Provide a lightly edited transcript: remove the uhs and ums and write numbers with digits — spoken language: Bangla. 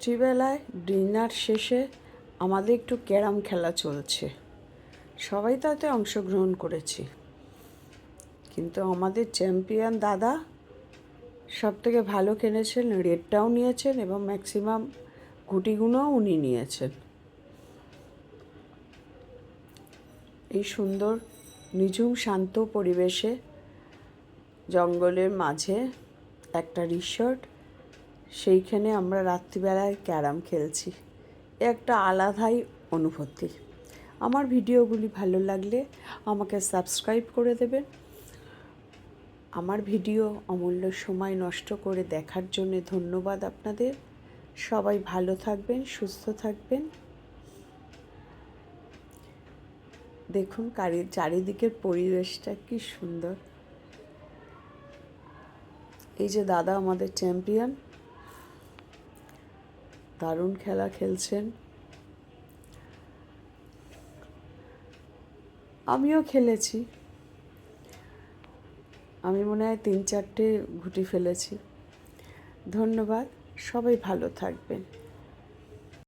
রাত্রিবেলায় ডিনার শেষে আমাদের একটু ক্যারাম খেলা চলছে। সবাই তাতে অংশগ্রহণ করেছি, কিন্তু আমাদের চ্যাম্পিয়ন দাদা সবথেকে ভালো খেলেছেন, রেডটাও নিয়েছেন এবং ম্যাক্সিমাম গুটিগুলোও উনি নিয়েছেন। এই সুন্দর নিঝুম শান্ত পরিবেশে জঙ্গলের মাঝে একটা রিসর্ট, সেইখানে আমরা রাত্রিবেলায় ক্যারাম খেলছি। একটা আলাদাই অনুভূতি। আমার ভিডিওগুলি ভালো লাগলে আমাকে সাবস্ক্রাইব করে দেবেন। আমার ভিডিও অমূল্য সময় নষ্ট করে দেখার জন্য ধন্যবাদ আপনাদের। সবাই ভালো থাকবেন, সুস্থ থাকবেন। দেখুন চারিদিকের পরিবেশটা কি সুন্দর। এই যে দাদা আমাদের চ্যাম্পিয়ন, দারুণ খেলা খেলছেন। আমিও খেলেছি, আমি মনে হয় 3-4টে গুটি ফেলেছি। ধন্যবাদ, সবাই ভালো থাকবেন।